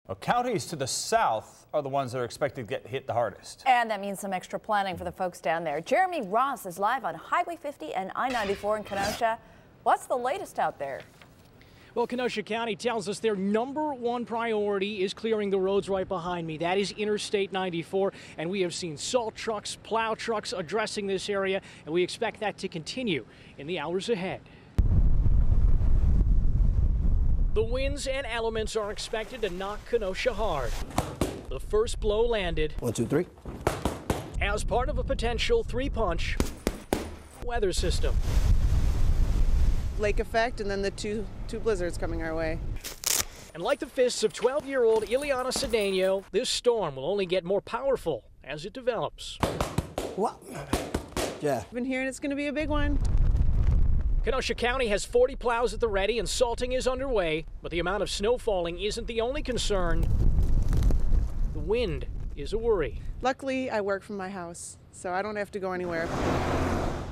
Well, counties to the south are the ones that are expected to get hit the hardest. And that means some extra planning for the folks down there. Jeremy Ross is live on Highway 50 and I-94 in Kenosha. What's the latest out there? Well, Kenosha County tells us their #1 priority is clearing the roads right behind me. That is Interstate 94, and we have seen salt trucks, plow trucks addressing this area, and we expect that to continue in the hours ahead. The winds and elements are expected to knock Kenosha hard. The first blow landed. 1, 2, 3. As part of a potential 3-punch weather system. Lake effect, and then the two blizzards coming our way. And like the fists of 12-year-old Ileana Cedeno, this storm will only get more powerful as it develops. What? Yeah. I've been hearing it's going to be a big one. Kenosha County has 40 plows at the ready and salting is underway, but the amount of snow falling isn't the only concern. The wind is a worry. Luckily, I work from my house, so I don't have to go anywhere.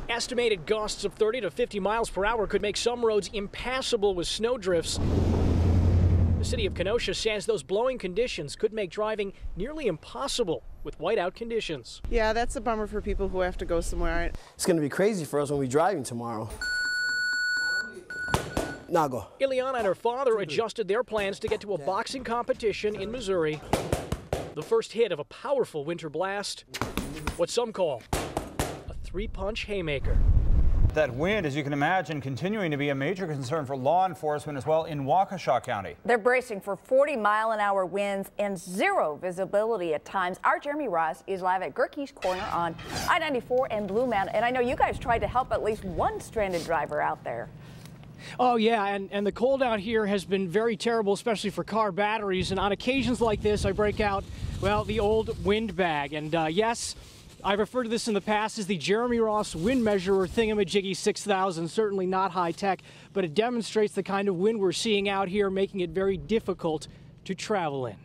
Estimated gusts of 30 to 50 miles per hour could make some roads impassable with snow drifts. The city of Kenosha says those blowing conditions could make driving nearly impossible with whiteout conditions. Yeah, that's a bummer for people who have to go somewhere. It's going to be crazy for us when we're driving tomorrow. Now go. Ileana and her father adjusted their plans to get to a boxing competition in Missouri. The first hit of a powerful winter blast, what some call a 3-punch haymaker. That wind, as you can imagine, continuing to be a major concern for law enforcement as well in Waukesha County. They're bracing for 40-mile-an-hour winds and zero visibility at times. Our Jeremy Ross is live at Gerke's Corner on I-94 and Blue Mountain. And I know you guys tried to help at least one stranded driver out there. Oh, yeah, and the cold out here has been very terrible, especially for car batteries. And on occasions like this, I break out, well, the old wind bag. And yes, I've referred to this in the past as the Jeremy Ross wind measurer thingamajiggy 6000. Certainly not high tech, but it demonstrates the kind of wind we're seeing out here, making it very difficult to travel in.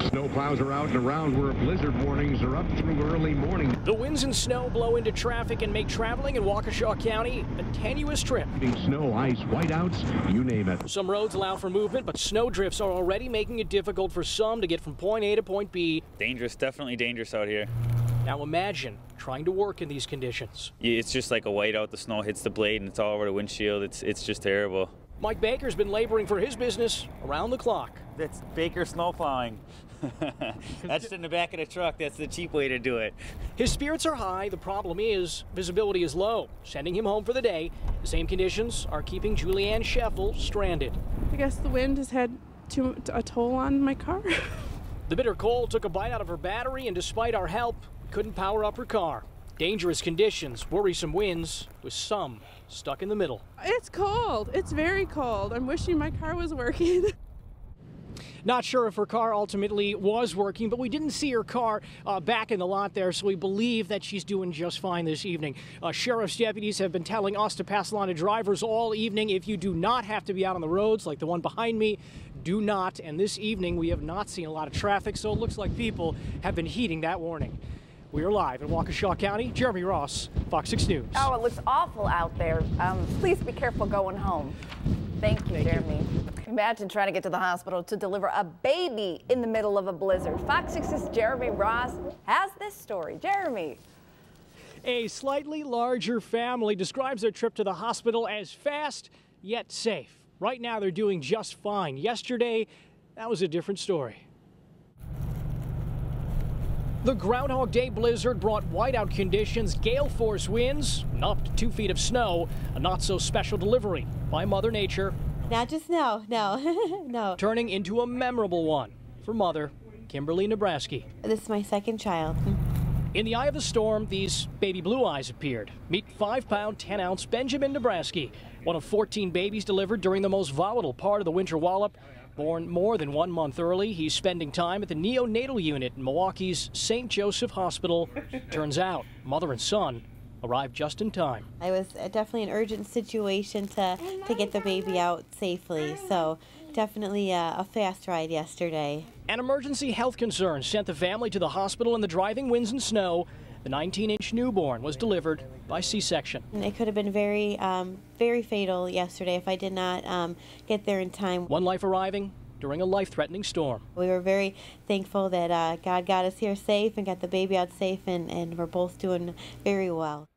Snow plows are out and around where blizzard warnings are up through early morning. The winds and snow blow into traffic and make traveling in Waukesha County a tenuous trip. Snow, ice, whiteouts, you name it. Some roads allow for movement, but snow drifts are already making it difficult for some to get from point A to point B. Dangerous, definitely dangerous out here. Now imagine trying to work in these conditions. It's just like a whiteout. The snow hits the blade and it's all over the windshield. It's just terrible. Mike Baker's been laboring for his business around the clock. That's Baker snow plowing. That's in the back of the truck. That's the cheap way to do it. His spirits are high. The problem is visibility is low, sending him home for the day. The same conditions are keeping Julianne Scheffel stranded. I guess the wind has had a toll on my car. The bitter cold took a bite out of her battery, and despite our help, couldn't power up her car. Dangerous conditions, worrisome winds, with some stuck in the middle. It's cold. It's very cold. I'm wishing my car was working. Not sure if her car ultimately was working, but we didn't see her car back in the lot there, so we believe that she's doing just fine this evening. Sheriff's deputies have been telling us to pass along to drivers all evening, if you do not have to be out on the roads like the one behind me, do not. And this evening we have not seen a lot of traffic, so it looks like people have been heeding that warning. We are live in Waukesha County. Jeremy Ross, Fox 6 News. Oh, it looks awful out there. Please be careful going home. Thank you, Jeremy. Imagine trying to get to the hospital to deliver a baby in the middle of a blizzard. Fox 6's Jeremy Ross has this story. Jeremy. A slightly larger family describes their trip to the hospital as fast yet safe. Right now, they're doing just fine. Yesterday, that was a different story. The Groundhog Day blizzard brought whiteout conditions, gale force winds, and up to 2 feet of snow. A not-so-special delivery by Mother Nature. Not just no, no. Turning into a memorable one for mother, Kimberly Nebraski. This is my second child. In the eye of the storm, these baby blue eyes appeared. Meet 5-pound, 10-ounce Benjamin Nebraski, one of 14 babies delivered during the most volatile part of the winter wallop. Born more than 1 month early, he's spending time at the neonatal unit in Milwaukee's St. Joseph Hospital. Turns out, mother and son arrived just in time. It was definitely an urgent situation to get the baby out safely, so definitely a fast ride yesterday. An emergency health concern sent the family to the hospital in the driving winds and snow. The 19-inch newborn was delivered by C-section. It could have been very, very fatal yesterday if I did not get there in time. One life arriving during a life-threatening storm. We were very thankful that God got us here safe and got the baby out safe, and we're both doing very well.